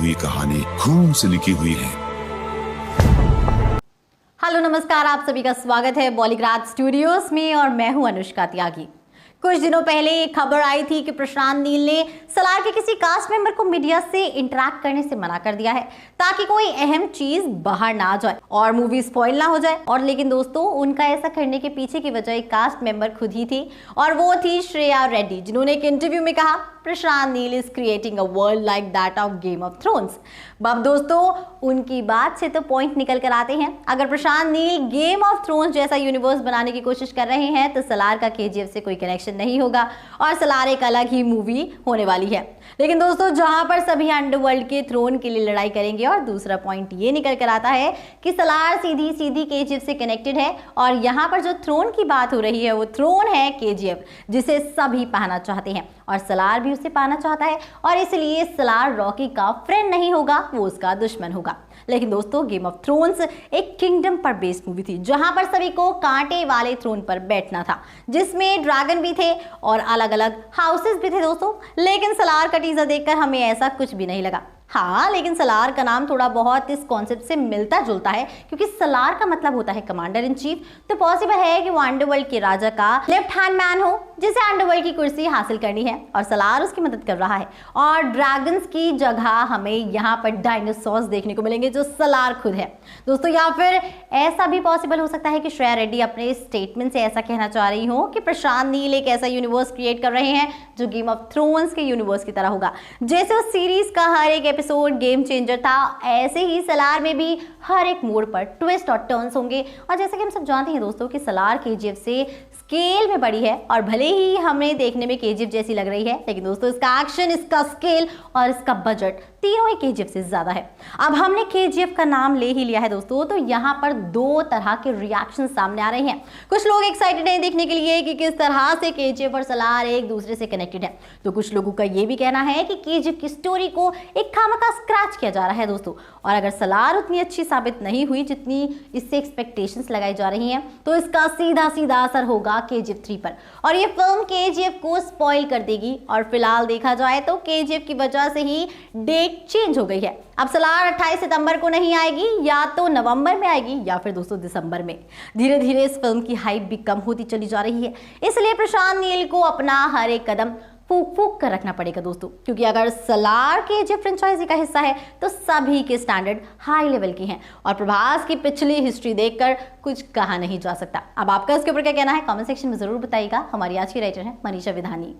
हुई कहानी खून से लिखी हुई है। हेलो नमस्कार, आप सभी का स्वागत है बॉलीग्राज स्टूडियोज में और मैं हूं अनुष्का त्यागी। कुछ दिनों पहले एक खबर आई थी कि प्रशांत नील ने सलार के किसी कास्ट मेंबर को मीडिया से इंटरेक्ट करने से मना कर दिया है ताकि कोई अहम चीज बाहर ना आ जाए और मूवी स्पॉइल ना हो जाए। और लेकिन दोस्तों, उनका ऐसा करने के पीछे की वजह एक कास्ट मेंबर खुद ही थी और वो थी श्रेया रेड्डी, जिन्होंने एक इंटरव्यू में कहा Prashanth Neel is creating a world like that of Game of Thrones. अब दोस्तों, उनकी बात से तो पॉइंट निकल कर आते हैं। अगर Prashanth Neel game of thrones जैसा यूनिवर्स बनाने की कोशिश कर रहे हैं तो सलार का केजीएफ से कोई कनेक्शन नहीं होगा और सलार एक अलग ही मूवी होने वाली है। लेकिन दोस्तों, जहां पर सभी अंडरवर्ल्ड के थ्रोन के लिए लड़ाई करेंगे और दूसरा पॉइंट ये निकल कर आता है कि सलार सीधी सीधी केजीएफ से कनेक्टेड है और यहाँ पर जो थ्रोन की बात हो रही है वो थ्रोन है केजीएफ, जिसे सभी पाना चाहते हैं और सलार भी उसे पाना चाहता है और इसलिए सलार रॉकी का फ्रेंड नहीं होगा, वो उसका दुश्मन होगा। लेकिन दोस्तों, गेम ऑफ थ्रोन्स एक किंगडम पर बेस्ड मूवी थी जहां पर सभी को कांटे वाले थ्रोन पर बैठना था, जिसमें ड्रैगन भी थे और अलग अलग हाउसेस भी थे दोस्तों। लेकिन सलार का टीजर देखकर हमें ऐसा कुछ भी नहीं लगा। हाँ, लेकिन सलार का नाम थोड़ा बहुत इस कॉन्सेप्ट से मिलता जुलता है क्योंकि सलार का मतलब होता है कमांडर इन चीफ। तो पॉसिबल है कि वो अंडरवर्ल्ड के राजा का लेफ्ट हैंड मैन हो जिसे अंडरवर्ल्ड की कुर्सी हासिल करनी है और सलार उसकी मदद कर रहा है। और ड्रैगन्स की जगह हमें यहाँ पर डायनासोर्स देखने को मिलेंगे जो सलार खुद है दोस्तों। या फिर ऐसा भी पॉसिबल हो सकता है कि श्रेया रेड्डी अपने स्टेटमेंट से ऐसा कहना चाह रही हो कि प्रशांत नील एक ऐसा यूनिवर्स क्रिएट कर रहे हैं जो गेम ऑफ थ्रोन्स के यूनिवर्स की तरह होगा। जैसे उस सीरीज का हर एक एपिसोड गेम चेंजर था, ऐसे ही सलार में भी हर एक मोड़ पर ट्विस्ट और टर्न्स होंगे। और जैसे कि हम सब जानते हैं दोस्तों कि सलार केजीएफ से स्केल में बड़ी है और भले ही हमें देखने में केजीएफ जैसी लग रही है, लेकिन दोस्तों इसका एक्शन, इसका स्केल और इसका बजट तीनों ही केजीएफ से ज्यादा है। अब हमने केजीएफ का नाम ले ही लिया है दोस्तों, तो यहाँ पर दो तरह के रिएक्शन सामने आ रहे हैं। कुछ लोग एक्साइटेड हैं देखने के लिए कि किस तरह से केजीएफ और सलार एक दूसरे से कनेक्टेड है, तो कुछ लोगों का ये भी कहना है कि केजीएफ की स्टोरी को एक खामखा स्क्रैच किया जा रहा है दोस्तों। और अगर सलार उतनी अच्छी साबित नहीं हुई जितनी इससे एक्सपेक्टेशंस लगाई जा रही हैं, तो इसका सीधा सीधा असर होगा केजीएफ 3 पर और ये फिल्म केजीएफ को स्पॉइल कर देगी। और फिलहाल देखा जाए तो केजीएफ की वजह से ही डेट चेंज हो गई है। अब सलार 28 सितंबर को नहीं आएगी, या तो नवंबर में आएगी या फिर दोस्तों दिसंबर में। धीरे धीरे इस फिल्म की हाइप भी कम होती चली जा रही है, इसलिए प्रशांत नील को अपना हर एक कदम फूक फूक कर रखना पड़ेगा दोस्तों, क्योंकि अगर सलार के जो फ्रेंचाइजी का हिस्सा है तो सभी के स्टैंडर्ड हाई लेवल के हैं और प्रभास की पिछली हिस्ट्री देखकर कुछ कहा नहीं जा सकता। अब आपका इसके ऊपर क्या कहना है कमेंट सेक्शन में जरूर बताइएगा। हमारी आज की राइटर है मनीषा विधानी।